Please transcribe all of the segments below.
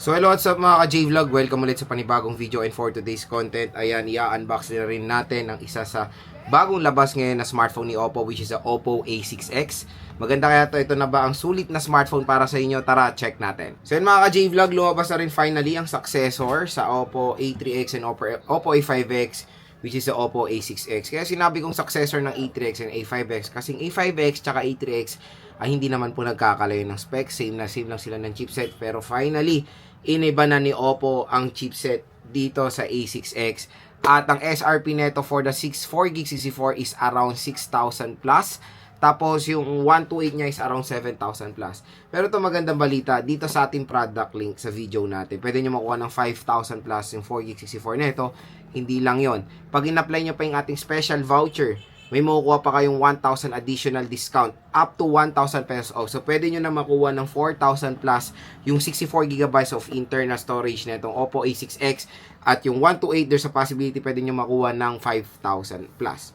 So hello, what's up mga ka-J-Vlog? Welcome ulit sa panibagong video, and for today's content, ayan, i-unbox na rin natin ang isa sa bagong labas ngayon na smartphone ni Oppo, which is the Oppo A6X. Maganda kaya ito na ba ang sulit na smartphone para sa inyo? Tara, check natin. So yun mga ka-J-Vlog, lumabas na rin finally ang successor sa Oppo A3X and Oppo A5X, which is the Oppo A6X. Kaya sinabi kong successor ng A3X and A5X, kasing A5X tsaka A3X ay hindi naman po nagkakalayo ng specs, same lang sila ng chipset, pero finally iniba na ni Oppo ang chipset dito sa A6X. At ang SRP neto for the 4GB 64 is around 6,000 plus. Tapos yung 128 niya is around 7,000 plus. Pero ito magandang balita, dito sa ating product link sa video natin, pwede nyo makuha ng 5,000 plus yung 4GB 64 neto. Hindi lang yon. Pag in-apply nyo pa yung ating special voucher, may makukuha pa kayong 1,000 additional discount up to 1,000 pesos off. So, pwede nyo na makuha ng 4,000 plus yung 64GB of internal storage na itong Oppo A6X. At yung 128, there's a possibility pwede nyo makuha ng 5,000 plus.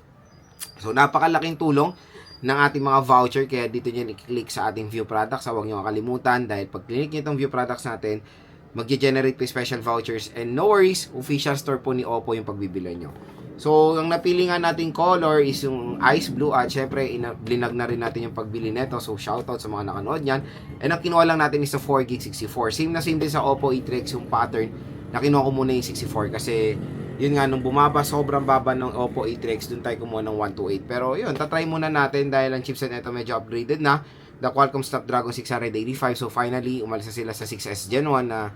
So, napakalaking tulong ng ating mga voucher. Kaya dito nyo i-click sa ating view products. Huwag nyo makalimutan dahil pag click nyo itong view products natin, mag-generate po special vouchers. And no worries, official store po ni Oppo yung pagbibili nyo. So, ang napili nga nating color is yung ice blue at syempre, blinag na rin natin yung pagbili neto. So, shoutout sa mga nakanood yan. And ang kinuha lang natin is sa 4GB 64. Same na same din sa Oppo A3X yung pattern na kinuha ko muna yung 64 kasi yun nga, nung bumaba, sobrang baba ng Oppo A3X, dun tayo kumuha ng 128. Pero yun, tatry muna natin dahil ang chipset nito medyo upgraded na. The Qualcomm Snapdragon 685. So, finally, umalis na sila sa 6S Gen 1 na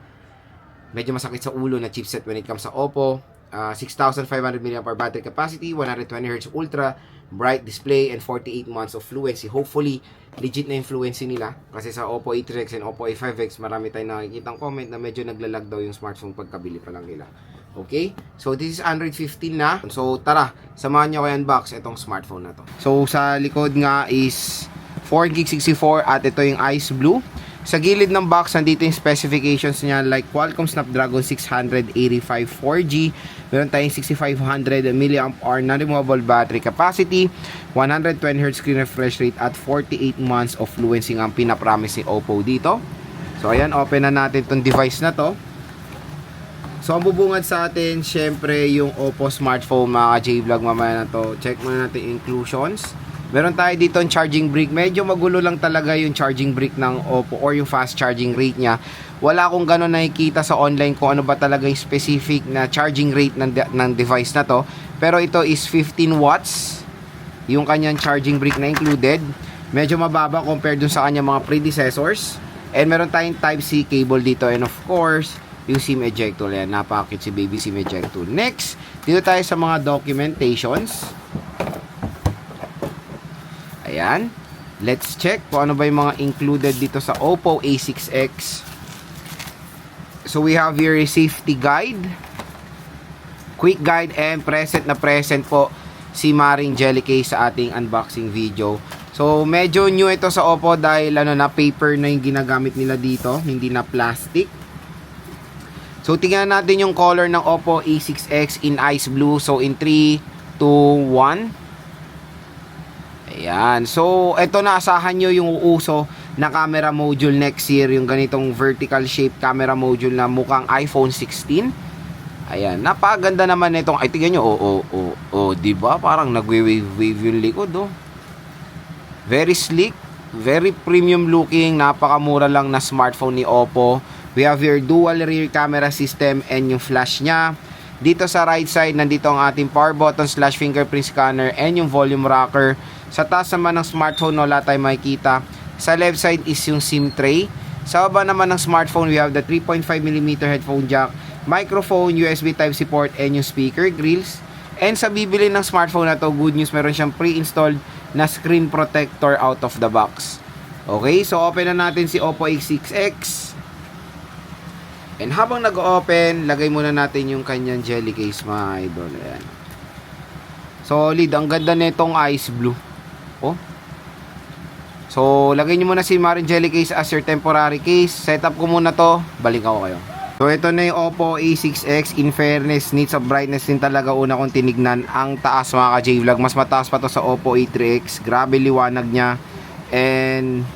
medyo masakit sa ulo na chipset when it comes sa Oppo. 6,500 mAh battery capacity, 120Hz ultra bright display, and 48 months of fluency. Hopefully, legit na yung fluency nila. Kasi sa Oppo A3X and Oppo A5X, marami tayong nakikitang comment na medyo naglalag daw yung smartphone pagkabili pa lang nila. Okay? So, this is Android 15 na. So, tara, samahan nyo kayo unbox itong smartphone na to. So, sa likod nga is 4GB 64 at ito yung ice blue. Sa gilid ng box, nandito yung specifications niya like Qualcomm Snapdragon 685 4G. Meron tayong 6,500 mAh non-removable battery capacity, 120Hz screen refresh rate at 48 months of fluency ang pinapromise ni Oppo dito. So, ayan, open na natin itong device na to. So, ang bubungad sa atin, syempre, yung Oppo smartphone, mga J-Vlog mamaya na to. Check muna natin yung inclusions. Meron tayo dito yung charging brick. Medyo magulo lang talaga yung charging brick ng Oppo or yung fast charging rate niya. Wala akong gano'n nakikita sa online kung ano ba talaga yung specific na charging rate ng device na to. Pero ito is 15 watts yung kanyang charging brick na included. Medyo mababa compared dun sa kanyang mga predecessors. And meron tayong Type-C cable dito. And of course, yung SIM eject tool. Ayan, napakakit si baby SIM eject tool. Next, dito tayo sa mga documentations. Ayan. Let's check kung ano ba yung mga included dito sa Oppo A6X. So, we have here a safety guide, quick guide, and present na present po si Maring Jellycase sa ating unboxing video. So, medyo new ito sa Oppo dahil na paper na yung ginagamit nila dito, hindi na plastic. So, tingnan natin yung color ng Oppo A6X in ice blue. So, in 3, 2, 1. Ayan. So, ito na, asahan nyo yung uuso na camera module next year. Yung ganitong vertical shape camera module na mukhang iPhone 16. Ayan. Napakaganda naman itong, ay, tingnan nyo. Diba? Parang nagwe-wave yung likod, oh. Very sleek. Very premium looking. Napakamura lang na smartphone ni Oppo. We have your dual rear camera system and yung flash nya. Dito sa right side, nandito ang ating power button / fingerprint scanner and yung volume rocker. Sa taas naman ng smartphone, wala tayong makikita. Sa left side is yung SIM tray. Sa baba naman ng smartphone, we have the 3.5mm headphone jack, microphone, USB Type-C port, and yung speaker grills. And sa bibili ng smartphone na to, good news, meron siyang pre-installed na screen protector out of the box. Okay, so open na natin si Oppo A6X. And habang nag-open, lagay muna natin yung kanyang jelly case, mga idol. Ayan. Solid, ang ganda nitong ice blue. Oh. So, lagay nyo muna si Marin Jelly Case as your temporary case. Setup ko muna to. Balik ako kayo. So, ito na yung Oppo A6X. In fairness, needs of brightness din talaga una kong tinignan. Ang taas, mga ka-J-Vlog. Mas mataas pa to sa Oppo A3X. Grabe liwanag niya. And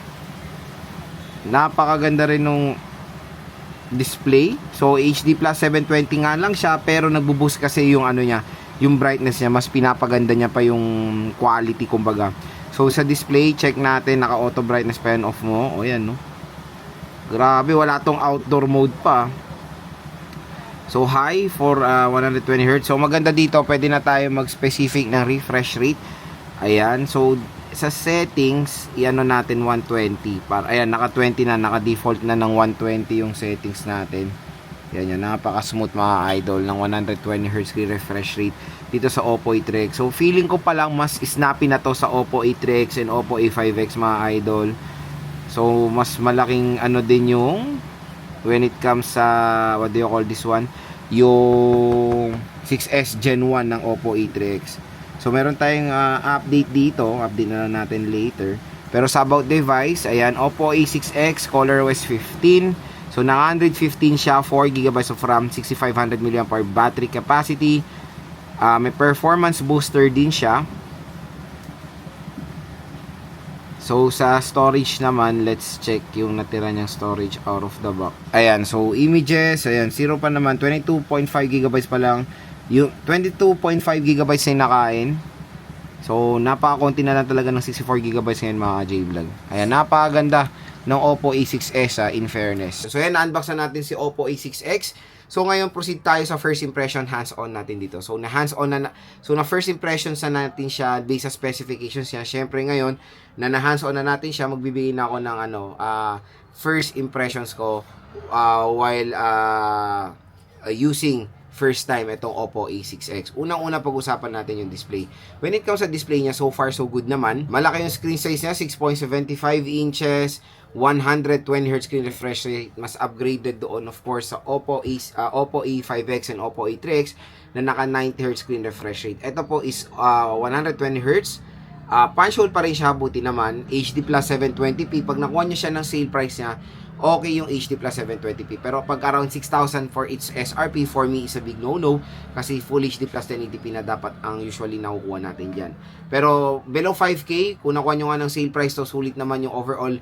napakaganda rin nung display. So HD Plus 720 nga lang siya, pero nagbo-boost kasi yung ano niya, yung brightness niya, mas pinapaganda niya pa yung quality kumbaga. So sa display, check natin, naka auto brightness pa yan, off mo. O yan, no. Grabe, wala tong outdoor mode pa. So high for 120 Hz. So maganda dito, pwede na tayo mag-specific ng refresh rate. Ayan, so sa settings, iano natin 120. Ayan, naka-20 na, naka-default na ng 120 yung settings natin. Yan, napaka-smooth mga idol ng 120 Hz refresh rate dito sa Oppo A3X. So feeling ko pa lang mas snappy na to sa Oppo A3X and Oppo A5X mga idol. So mas malaking ano din yung when it comes sa what do you call this one, yung 6S Gen 1 ng Oppo A3X. So meron tayong update dito, update na lang natin later. Pero sa about device, ayan, Oppo A6X ColorOS 15. So naka 115 siya, 4GB of RAM, 6500 mAh battery capacity. May performance booster din siya. So sa storage naman, let's check yung natira niyang storage out of the box. Ayan, so images, ayan, zero pa naman, 22.5GB pa lang. Yung 22.5GB na nakain. So napakakonti na lang talaga ng 64GB ngayon mga J-Vlog. Ayan, napakaganda ng Oppo A6s in fairness. So ayan, na-unbox na natin si Oppo A6X. So ngayon proceed tayo sa first impression, hands-on natin dito. So na hands-on na, so na first impressions na natin siya based sa specifications niya. Syempre ngayon na hands-on na natin siya, magbibigay na ako ng first impressions ko while using first time itong Oppo A6X. Unang-una pag-usapan natin yung display. When it comes sa display niya, so far so good naman. Malaki yung screen size niya, 6.75 inches, 120Hz screen refresh rate, mas upgraded doon of course sa Oppo A5X and Oppo A3X na naka 90Hz screen refresh rate. Ito po is 120Hz. Punch hole pa rin siya, buti naman. HD Plus 720p. Pag nakuha nyo siya ng sale price niya, okay yung HD Plus 720p. Pero pag around 6,000 for its SRP, for me is a big no-no. Kasi Full HD Plus 1080p na dapat ang usually nakukuha natin dyan. Pero below 5K, kung nakuha nyo nga ng sale price, to sulit naman yung overall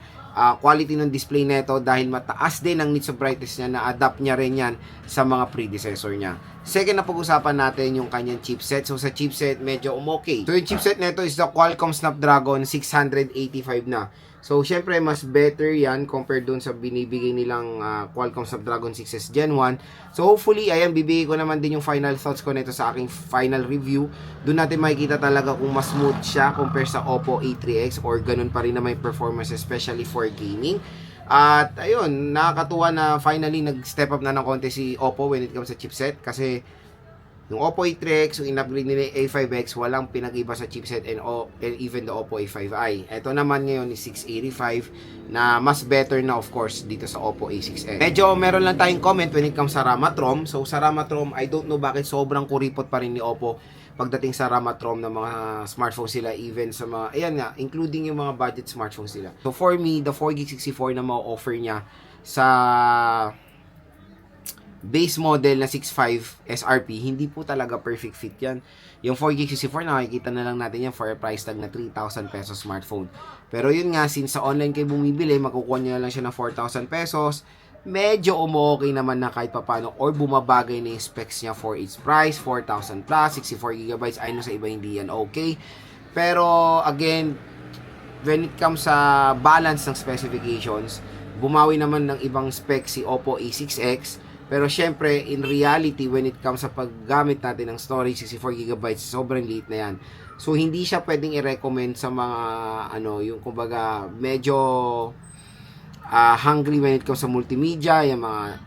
quality ng display nito dahil mataas din ang nits of brightness niya, na-adapt niya rin yan sa mga predecessor niya. Second na pag-usapan natin yung kanyang chipset. So sa chipset, medyo okay. So yung chipset nito is the Qualcomm Snapdragon 685 na. So syempre mas better yan compared dun sa binibigay nilang Qualcomm Snapdragon 6S Gen 1. So hopefully, ayan, bibigay ko naman din yung final thoughts ko nito sa aking final review. Doon natin makikita talaga kung mas smooth siya compare sa Oppo A3X or ganun pa rin na may performance especially for gaming. At ayun, nakakatuwa na finally nag-step up na ng konti si Oppo when it comes sa chipset kasi yung Oppo A3X, yung in-upgrade nila A5X, walang pinag-iba sa chipset and even the Oppo A5i. Ito naman ngayon is 685 na mas better na of course dito sa Oppo A6s. Medyo meron lang tayong comment when it comes sa RAM at ROM. So sa RAM at ROM, I don't know bakit sobrang kuripot pa rin ni Oppo pagdating sa RAM at ROM ng mga smartphone sila, even sa mga, ayan nga, including yung mga budget smartphone sila. So for me, the 4GB64 na ma-offer niya sa base model na 6.5 SRP, hindi po talaga perfect fit yan. Yung 4GB64, nakikita na lang natin yan for a price tag na 3,000 pesos smartphone. Pero yun nga, since sa online kayo bumibili, makukuha nyo na lang siya ng 4,000 pesos, medyo okay naman na kahit papano or bumabagay na yung specs niya for its price, 4,000 plus, 64GB, I know sa iba hindi yan okay. Pero again, when it comes sa balance ng specifications, bumawi naman ng ibang specs si Oppo A6X. Pero syempre, in reality, when it comes sa paggamit natin ng storage, 64GB, sobrang liit na yan. So, hindi siya pwedeng i-recommend sa mga, yung kumbaga, medyo hungry when it comes sa multimedia, yung mga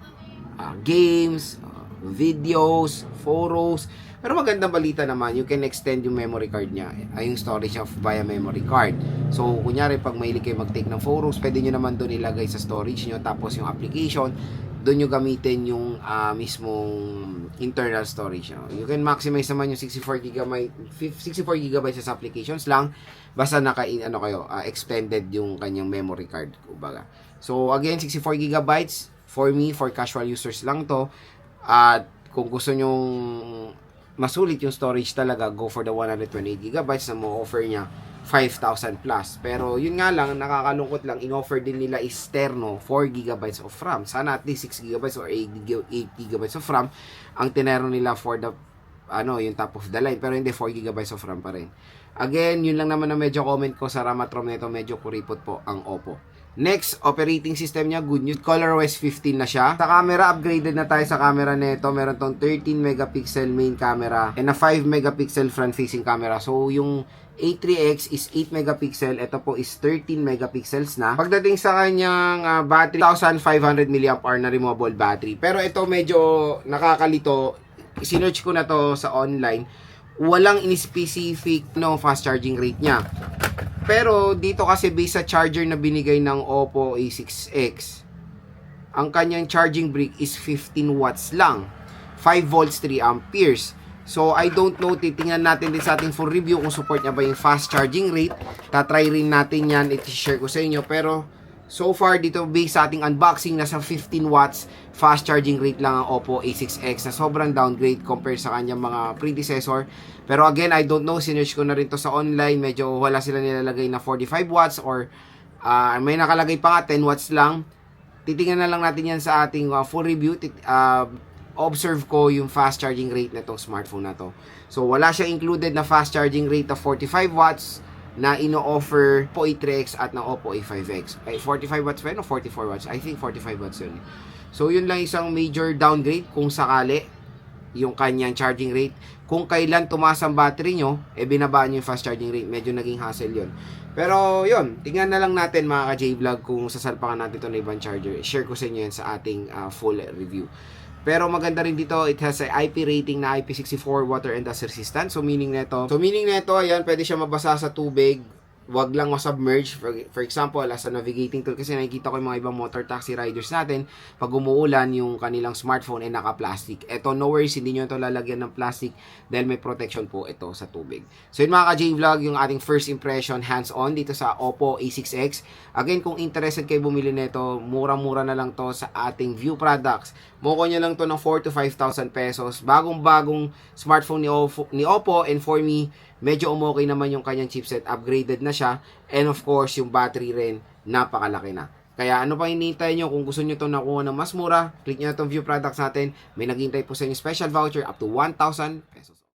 games, videos, photos. Pero magandang balita naman, you can extend yung memory card niya, yung storage of via memory card. So, kunyari, pag mahilig kayo mag-take ng photos, pwede nyo naman doon ilagay sa storage nyo, tapos yung application, doon nyo gamitin yung mismong internal storage. You can maximize naman yung 64GB sa applications lang basta extended yung kanyang memory card, kumbaga. So again, 64GB for me, for casual users lang to. At kung gusto nyong masulit yung storage talaga, go for the 128GB na mo offer niya 5,000 plus. Pero yun nga lang, nakakalungkot lang, in-offer din nila is terno 4GB of RAM. Sana at least 6GB or 8GB of RAM ang tinero nila for the yung top of the line. Pero hindi, 4GB of RAM pa rin. Again, yun lang naman na medyo comment ko sa RAM at ROM nito, medyo kuripot po ang Oppo. Next, operating system niya, good news. ColorOS 15 na siya. Sa camera, upgraded na tayo sa camera nito. Meron tong 13 megapixel main camera and a 5 megapixel front-facing camera. So, yung A3X is 8 megapixel. Ito po is 13 megapixels na. Pagdating sa kanyang battery, 1,500 mAh na removable battery. Pero ito medyo nakakalito. Sinearch ko na to sa online. Walang in-specific fast charging rate niya. Pero dito kasi based sa charger na binigay ng Oppo A6X, ang kanyang charging brick is 15 watts lang. 5 volts, 3 amperes. So, I don't know, titingnan natin din sa ating full review kung support niya ba yung fast charging rate. Tatry rin natin yan, i-share ko sa inyo. Pero, so far dito based sa ating unboxing, nasa 15 watts fast charging rate lang ang Oppo A6X na sobrang downgrade compare sa kanyang mga predecessor. Pero again, I don't know, sinearch ko na rin to sa online, medyo wala sila nilalagay na 45 watts or may nakalagay pa nga 10 watts lang. Titingnan na lang natin yan sa ating full review. Observe ko yung fast charging rate na itong smartphone na to. So wala siya included na fast charging rate of 45 watts na ino-offer Oppo A3X at ng Oppo A5X. Ay, 45 watts ba yun o 44 watts? I think 45 watts yun. So, yun lang isang major downgrade kung sakali yung kanyang charging rate. Kung kailan tumaas ang battery nyo, binabaan nyo yung fast charging rate. Medyo naging hassle yun. Pero, yun, tingnan na lang natin mga ka-J-Vlog kung sasalpakan natin ito na ibang charger. Share ko sa inyo yan sa ating full review. Pero maganda rin dito, it has a IP rating na IP64 water and dust resistant. So meaning nito, ayan, pwede siya mabasa sa tubig. Wag lang submerge. For example, as a navigating tool, kasi nakikita ko yung mga ibang motor taxi riders natin, pag umuulan, yung kanilang smartphone ay naka-plastic. Ito, no worries, hindi nyo ito lalagyan ng plastic dahil may protection po ito sa tubig. So yun mga ka-J-Vlog, yung ating first impression hands-on dito sa Oppo A6X. Again, kung interested kayo bumili nito, murang-mura na lang to sa ating View Products. Mukha nyo lang to ng 4,000 to 5,000 pesos. Bagong-bagong smartphone ni Oppo, and for me, medyo umokay naman yung kanyang chipset, upgraded na siya, and of course, yung battery rin, napakalaki na. Kaya ano pa hinihintay nyo? Kung gusto nyo itong nakuha ng mas mura, click nyo na itong View Products natin. May naghihintay po sa inyo special voucher up to 1,000 pesos.